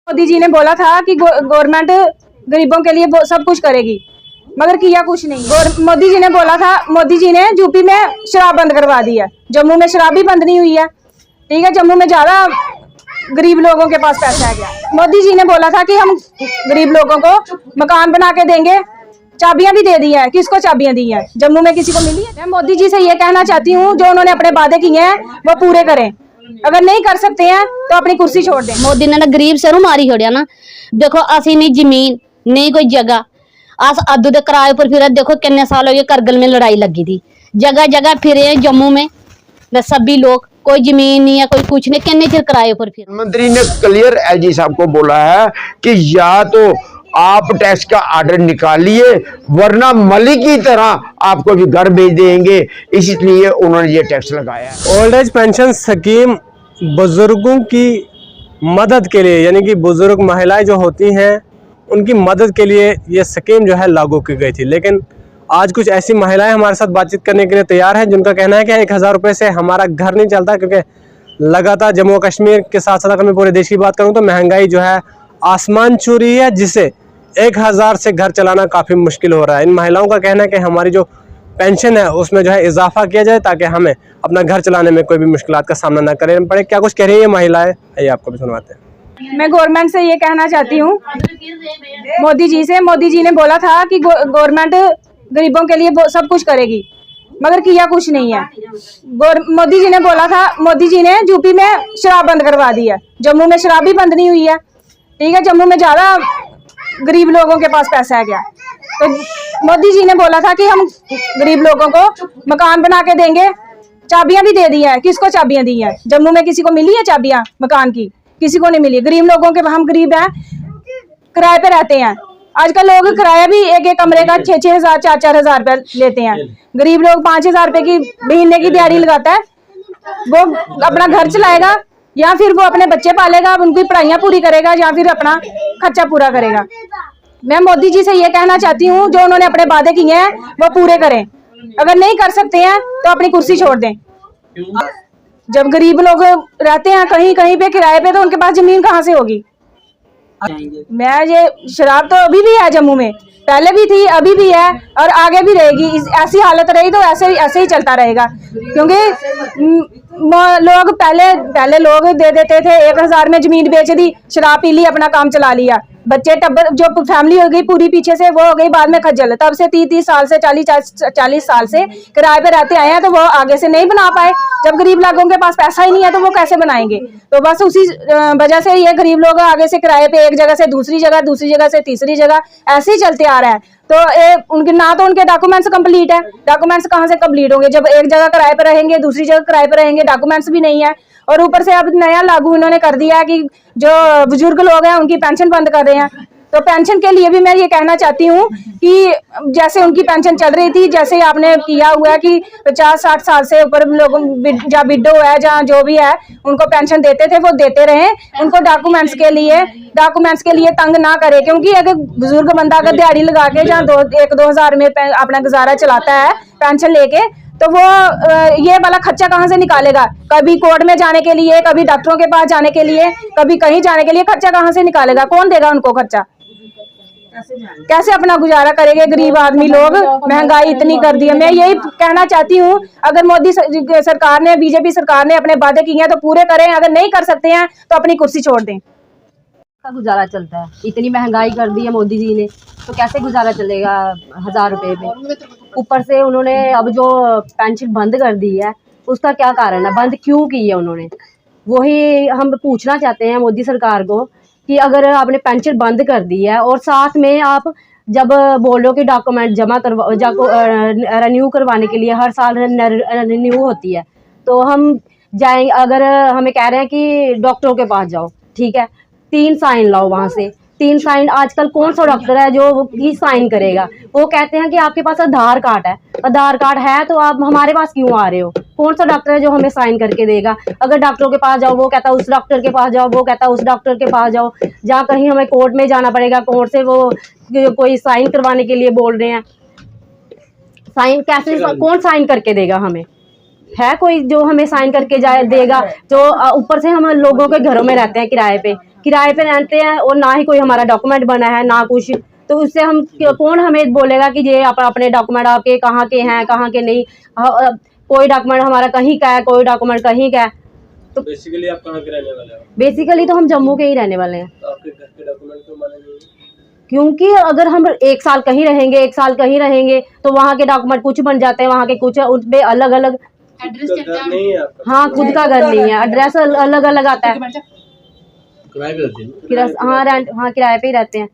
मोदी जी ने बोला था कि गवर्नमेंट गरीबों के लिए सब कुछ करेगी, मगर किया कुछ नहीं। मोदी जी ने बोला था, मोदी जी ने यूपी में शराब बंद करवा दी है, जम्मू में शराब भी बंद नहीं हुई है। ठीक है, जम्मू में ज्यादा गरीब लोगों के पास पैसा आ गया। मोदी जी ने बोला था कि हम गरीब लोगों को मकान बना के देंगे, चाबियां भी दे दी है। किसको चाबियां दी है? जम्मू में किसी को मिली है? मैं मोदी जी से ये कहना चाहती हूँ, जो उन्होंने अपने वादे किए हैं वो पूरे करें। अगर नहीं कर सकते हैं तो अपनी कुर्सी छोड़ दें। मोदी ने ना गरीब सिरों मारी छोड़िया ना। देखो असी नहीं जमीन नहीं कोई जगह, अस अद्दू दे किराए पर फिर देखो कितने साल हो गए, करगिल में लड़ाई लगी थी, जगह जगह फिरे जम्मू में सभी लोग, कोई जमीन नहीं है कोई कुछ नहीं, कितने चिर किराए पर फिर। मंत्री ने क्लियर एलजी साहब को बोला है कि या तो आप टैक्स का ऑर्डर निकालिए वरना मलिक की तरह आपको भी घर भेज देंगे, इसलिए उन्होंने ये टैक्स लगाया है। ओल्ड एज पेंशन स्कीम बुजुर्गों की मदद के लिए, यानी कि बुजुर्ग महिलाएं जो होती हैं उनकी मदद के लिए ये स्कीम जो है लागू की गई थी। लेकिन आज कुछ ऐसी महिलाएं हमारे साथ बातचीत करने के लिए तैयार हैं जिनका कहना है कि 1000 रुपये से हमारा घर नहीं चलता, क्योंकि लगातार जम्मू कश्मीर के साथ साथ अगर मैं पूरे देश की बात करूं तो महंगाई जो है आसमान छू रही है, जिससे 1000 से घर चलाना काफ़ी मुश्किल हो रहा है। इन महिलाओं का कहना है कि हमारी जो पेंशन है उसमें जो है इजाफा किया जाए ताकि हमें अपना घर चलाने में कोई भी मुश्किलात का सामना ना करना पड़े। क्या कुछ कह रही है महिलाएं, ये आपको भी सुनवाते हैं। मैं गवर्नमेंट से ये कहना चाहती हूँ, मोदी जी से, मोदी जी ने बोला था कि गवर्नमेंट गरीबों के लिए सब कुछ करेगी, मगर किया कुछ नहीं है। मोदी जी ने बोला था, मोदी जी ने यूपी में शराब बंद करवा दी है, जम्मू में शराब भी बंद नहीं हुई है। ठीक है, जम्मू में ज्यादा गरीब लोगों के पास पैसा आ गया। तो मोदी जी ने बोला था कि हम गरीब लोगों को मकान बना के देंगे, चाबियां भी दे दी है। किसको चाबियां दी है? जम्मू में किसी को मिली है चाबियां मकान की? किसी को नहीं मिली। गरीब लोगों के, हम गरीब हैं, किराए पे रहते हैं। आजकल लोग किराया भी एक एक कमरे का 6-6 हजार 4-4 हजार रुपये लेते हैं। गरीब लोग 5,000 रुपए की महीने की दिहाड़ी लगाता है, वो अपना घर चलाएगा या फिर वो अपने बच्चे पालेगा, उनकी पढ़ाइयाँ पूरी करेगा या फिर अपना खर्चा पूरा करेगा। मैं मोदी जी से ये कहना चाहती हूँ, जो उन्होंने अपने वादे किए हैं वो पूरे करें। अगर नहीं कर सकते हैं तो अपनी कुर्सी छोड़ दें। जब गरीब लोग रहते हैं कहीं कहीं पे किराए पे, तो उनके पास जमीन कहाँ से होगी? मैं ये शराब तो अभी भी है जम्मू में, पहले भी थी, अभी भी है और आगे भी रहेगी। ऐसी हालत रही तो ऐसे ही चलता रहेगा, क्योंकि लोग पहले लोग दे देते थे 1000 में जमीन बेच दी, शराब पी ली, अपना काम चला लिया। बच्चे टब्बर जो फैमिली हो गई पूरी पीछे से, वो हो गई बाद में खज्जल। तब से 30 साल से 40 साल से किराए पे रहते आए हैं, तो वो आगे से नहीं बना पाए। जब गरीब लोगों के पास पैसा ही नहीं है तो वो कैसे बनाएंगे? तो बस उसी वजह से ये गरीब लोग आगे से किराए पे एक जगह से दूसरी जगह से तीसरी जगह ऐसे ही चलते आ रहा है। तो उनके ना तो उनके डॉक्यूमेंट्स कंप्लीट है, डॉक्यूमेंट्स कहाँ से कंप्लीट होंगे? जब एक जगह किराए पे रहेंगे, दूसरी जगह किराए पे रहेंगे, डॉक्यूमेंट्स भी नहीं है। और ऊपर से अब नया लागू इन्होंने कर दिया है कि जो बुजुर्ग लोग हैं उनकी पेंशन बंद कर रहे हैं। तो पेंशन के लिए भी मैं ये कहना चाहती हूँ कि जैसे उनकी पेंशन चल रही थी, जैसे आपने किया हुआ है कि 50-60 साल से ऊपर लोगों, जहाँ विडो है, जहाँ जो भी है, उनको पेंशन देते थे वो देते रहे। उनको डॉक्यूमेंट्स के लिए तंग ना करे, क्योंकि अगर बुजुर्ग बंदा अगर दिहाड़ी लगा के जहाँ 1-2 हजार में अपना गुजारा चलाता है पेंशन लेके, तो वो ये वाला खर्चा कहाँ से निकालेगा? कभी कोर्ट में जाने के लिए, कभी डॉक्टरों के पास जाने के लिए, कभी कहीं जाने के लिए खर्चा कहाँ से निकालेगा? कौन देगा उनको खर्चा? कैसे अपना गुजारा करेंगे गरीब आदमी लोग? महंगाई इतनी कर दी है। मैं यही कहना चाहती हूँ, अगर मोदी सरकार ने, बीजेपी सरकार ने अपने वादे किए हैं तो पूरे करें। अगर नहीं कर सकते हैं तो अपनी कुर्सी छोड़ दें। गुजारा चलता है, इतनी महंगाई कर दी है मोदी जी ने, तो कैसे गुजारा चलेगा 1000 रुपये में? ऊपर से उन्होंने अब जो पेंशन बंद कर दी है उसका क्या कारण है? बंद क्यों की है उन्होंने? वही हम पूछना चाहते हैं मोदी सरकार को कि अगर आपने पेंशन बंद कर दी है और साथ में आप जब बोलो कि डॉक्यूमेंट जमा रिन्यू करवाने के लिए हर साल रिन्यू होती है, तो हम जाएंगे, अगर हमें कह रहे हैं कि डॉक्टरों के पास जाओ, ठीक है, 3 साइन लाओ, वहाँ से 3 साइन। आजकल कौन सा डॉक्टर है जो की साइन करेगा? वो कहते हैं कि आपके पास आधार कार्ड है, आधार कार्ड है तो आप हमारे पास क्यों आ रहे हो? कौन सा डॉक्टर है जो हमें साइन करके देगा? अगर डॉक्टरों के पास जाओ, वो कहता है उस डॉक्टर के पास जाओ, वो कहता है उस डॉक्टर के पास जाओ। जहाँ कहीं हमें कोर्ट में जाना पड़ेगा, कोर्ट से वो कोई साइन करवाने के लिए बोल रहे हैं। साइन कैसे, कौन साइन करके देगा हमें? है कोई जो हमें साइन करके देगा? जो ऊपर से हम लोगों के घरों में रहते हैं किराए पे, किराए पे रहते हैं और ना ही कोई हमारा डॉक्यूमेंट बना है ना कुछ, तो उससे हम कौन हमें बोलेगा कि ये आप अपने डॉक्यूमेंट आपके कहाँ के हैं कहाँ के नहीं। कोई डॉक्यूमेंट हमारा कहीं का है, कोई डॉक्यूमेंट कहीं का है। तो बेसिकली आप कहाँ के रहने वाले हो? बेसिकली तो हम जम्मू के ही रहने वाले हैं। तो आपके घर के डॉक्यूमेंट क्यों माने नहीं? क्योंकि अगर हम 1 साल कहीं रहेंगे 1 साल कहीं रहेंगे तो वहाँ के डॉक्यूमेंट कुछ बन जाते हैं, वहाँ के कुछ उन पे अलग अलग एड्रेस नहीं है आपका? हाँ, खुद का घर नहीं है, एड्रेस अलग अलग आता है। किराए पे रहते हैं? हाँ रेंट, हाँ किराए पे ही रहते हैं।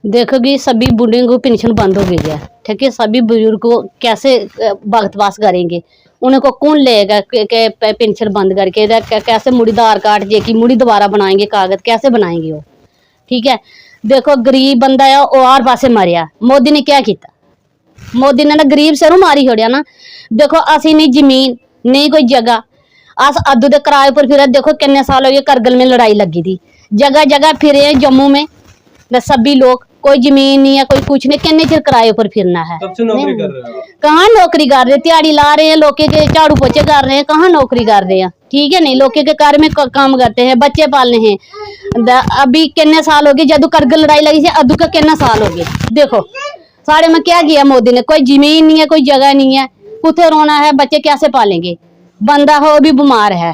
देखोगी सभी बूढ़ों को पेंशन बंद हो गई है, ठीक है। सभी बुजुर्ग को कैसे बख्तबास करेंगे, उनको कौन लेगा के पेंशन बंद करके कैसे मुड़ीदार कार्ड जे की मुड़ी दोबारा बनाएंगे, कागज कैसे बनाएंगे वो, ठीक है। देखो गरीब बंदा है वो आर पासे मरिया, मोदी ने क्या किया? मोदी ने ना गरीब सरू मारी छोड़िया ना। देखो असी नहीं जमीन नहीं कोई जगह, अस अद्दू दे किराए पर फिर देखो कितने साल हो गए, करगिल में लड़ाई लगी थी, जगह जगह फिरे जम्मू में सभी लोग, कोई जमीन नहीं है कोई कुछ नहीं, कितने चिर किराए पर फिरना है। कब से नौकरी कर रहे हो? कहाँ नौकरी कर रहे, दिहाड़ी ला रहे हैं, लोके के झाड़ू पोछे कर रहे हैं, कहाँ नौकरी कर रहे हैं, ठीक है नहीं। लोके के कार्य में काम करते हैं, बच्चे पालने हैं। अभी कितने साल हो गए, जदू करगिल लड़ाई लगी थी अदू का कितना साल हो गए। देखो साढ़े में क्या किया मोदी ने, कोई जमीन नहीं है कोई जगह नहीं है, कुत्थे रोना है, बच्चे कैसे पालेंगे, बंदा हो भी बीमार है,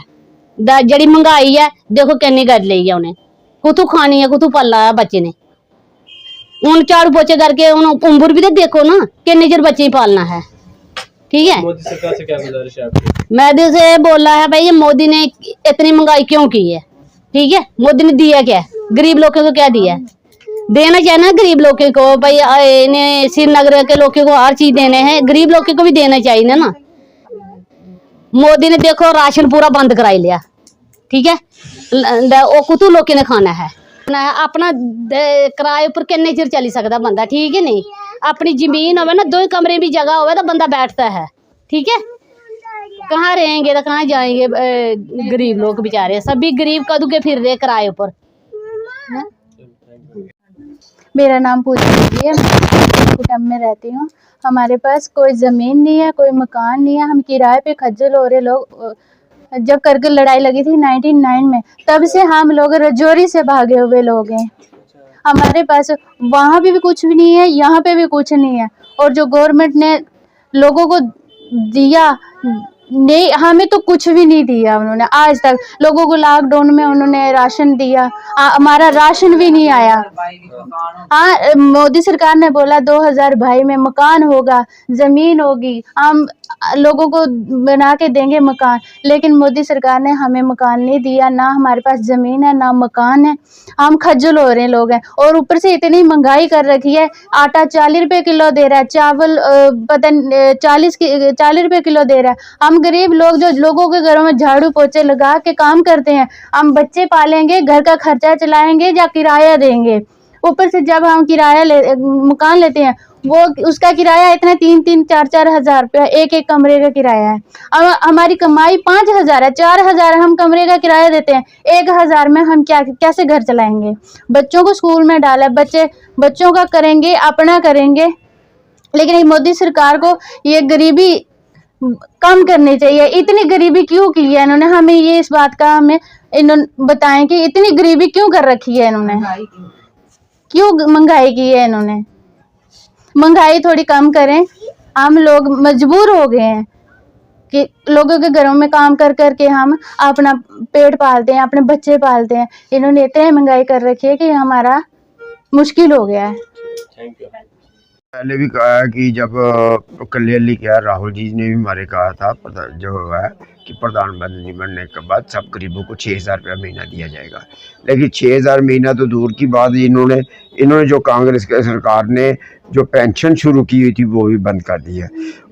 जड़ी महंगाई है देखो कितनी गज ली है उन्हें, कुतू खानी है कुतू पाला है बच्चे ने। उन झाड़ू पोछे करके उम्र भी तो देखो ना, कितने चिर बच्चे ही पालना है, ठीक है। मोदी सरकार से क्या गुजारिश है आपकी? मोदी से बोला है भाई ये मोदी ने इतनी महंगाई क्यों की है, ठीक है। मोदी ने दिया क्या, गरीब लोगों को क्या दिया? देना चाहिए ना गरीब लोगों को भाई, इन्हें श्रीनगर के लोगों को हर चीज देने हैं, गरीब लोगों को भी देना चाहिए ना। मोदी ने देखो राशन पूरा बंद कराई लिया, ठीक है। वो कुतू लोग ने खाना है अपना किराए पर कितने चिर चली सकता बंदा, ठीक है नहीं। अपनी जमीन होवे ना, 2 कमरे भी जगह होवे तो बंदा बैठता है, ठीक है। कहाँ रहेंगे तो कहाँ जाएंगे गरीब लोग बेचारे, सभी गरीब कदू के फिर रहे किराए पर। मेरा नाम पूजा देवी है, मैं कुटुंब में रहती हूँ। हमारे पास कोई ज़मीन नहीं है कोई मकान नहीं है, हम किराए पे खज्जल हो रहे लोग। जब करगिल लड़ाई लगी थी 1999 में, तब से हम लोग रजौरी से भागे हुए लोग हैं। हमारे पास वहाँ भी कुछ भी नहीं है, यहाँ पे भी कुछ नहीं है। और जो गवर्नमेंट ने लोगों को दिया नहीं, हमें तो कुछ भी नहीं दिया उन्होंने आज तक। लोगों को लॉकडाउन में उन्होंने राशन दिया, हमारा राशन भी नहीं आया। हाँ, मोदी सरकार ने बोला 2022 में मकान होगा, ज़मीन होगी, हम लोगों को बना के देंगे मकान, लेकिन मोदी सरकार ने हमें मकान नहीं दिया, ना हमारे पास ज़मीन है ना मकान है। हम खज्जल हो रहे हैं लोग हैं, और ऊपर से इतनी महंगाई कर रखी है। आटा 40 रुपए किलो दे रहा है, चावल पता 40 रुपए किलो दे रहा है। हम गरीब लोग जो लोगों के घरों में झाड़ू पोछे लगा के काम करते हैं, हम बच्चे पालेंगे, घर का खर्चा चलाएंगे या किराया देंगे। ऊपर से जब हम मकान लेते हैं वो उसका किराया इतना 3-3, 4-4 हज़ार रुपया एक कमरे का किराया है। अब हमारी कमाई 5,000 है, 4,000 हम कमरे का किराया देते हैं, 1,000 में हम कैसे घर चलाएंगे? बच्चों को स्कूल में डाला, बच्चों का करेंगे अपना करेंगे, लेकिन मोदी सरकार को ये गरीबी कम करनी चाहिए। इतनी गरीबी क्यों की है इन्होंने, हमें ये इस बात का हमें इन्होंने बताएं कि इतनी गरीबी क्यों कर रखी है इन्होंने, क्यों महंगाई की है इन्होंने। महंगाई थोड़ी कम करें, हम लोग मजबूर हो गए हैं कि लोगों के घरों में काम कर कर के हम अपना पेट पालते हैं, अपने बच्चे पालते हैं। इन्होंने इतनी महंगाई कर रखी है कि हमारा मुश्किल हो गया है। पहले भी कहा है कि जब क्लियरली क्या राहुल जी ने भी हमारे कहा था जो है कि प्रधानमंत्री बनने के बाद सब गरीबों को 6,000 रुपया महीना दिया जाएगा, लेकिन 6,000 महीना तो दूर की बात, इन्होंने जो कांग्रेस की सरकार ने जो पेंशन शुरू की हुई थी वो भी बंद कर दी है।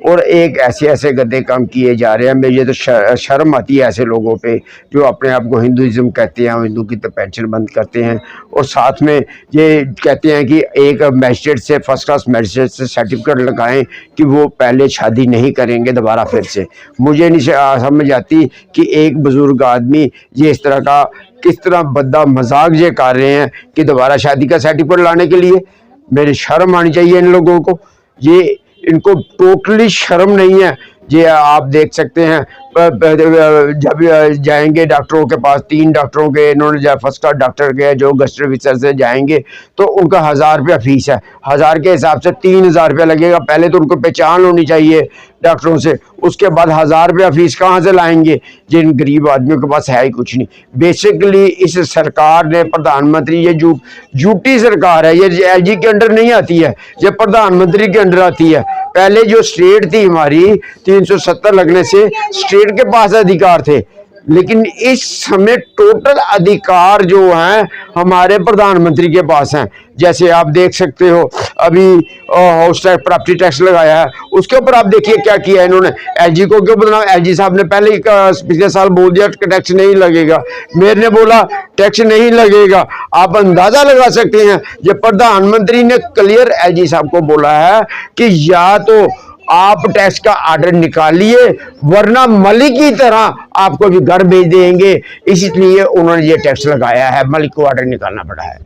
और एक ऐसे गद्दे काम किए जा रहे हैं। मुझे तो शर्म आती है ऐसे लोगों पे जो अपने आप को हिंदुइज्म कहते हैं, हिंदू की तो पेंशन बंद करते हैं, और साथ में ये कहते हैं कि एक मैजिस्ट्रेट से फर्स्ट क्लास मैजिस्ट्रेट से सर्टिफिकेट लगाएं कि वो पहले शादी नहीं करेंगे दोबारा फिर से। मुझे नहीं समझ आती कि एक बुजुर्ग आदमी ये इस तरह का किस तरह बद्दा मजाक ये कर रहे हैं कि दोबारा शादी का सर्टिफिकेट लाने के लिए। मेरी शर्म आनी चाहिए इन लोगों को, ये इनको टोटली शर्म नहीं है ये आप देख सकते हैं। जब जाएंगे डॉक्टरों के पास, 3 डॉक्टरों के इन्होंने जब फर्स्ट क्लास डॉक्टर के जो गस्ट्रो ऑफिसर से जाएंगे तो उनका 1000 रुपया फीस है। 1000 के हिसाब से 3000 रुपया लगेगा। पहले तो उनको पहचान होनी चाहिए डॉक्टरों से, उसके बाद 1000 रुपया फीस कहाँ से लाएंगे जिन गरीब आदमियों के पास है ही कुछ नहीं। बेसिकली इस सरकार ने, प्रधानमंत्री, ये झूठी सरकार है, ये एलजी के अंडर नहीं आती है, ये प्रधानमंत्री के अंडर आती है। पहले जो स्टेट थी हमारी 370 लगने से स्टेट के पास अधिकार थे, लेकिन इस समय टोटल अधिकार जो हैं हमारे प्रधानमंत्री के पास हैं। जैसे आप देख सकते हो अभी हाउस टैक्स, प्रॉपर्टी टैक्स लगाया है, उसके ऊपर आप देखिए क्या किया है इन्होंने। एलजी को क्यों बदनाम? एलजी साहब ने पहले ही पिछले साल बोल दिया टैक्स नहीं लगेगा, मेयर ने बोला टैक्स नहीं लगेगा। आप अंदाजा लगा सकते हैं, ये प्रधानमंत्री ने क्लियर एलजी साहब को बोला है कि या तो आप टैक्स का आर्डर निकालिए वरना मलिक की तरह आपको भी घर भेज देंगे। इसलिए उन्होंने ये टैक्स लगाया है, मलिक को आर्डर निकालना पड़ा है।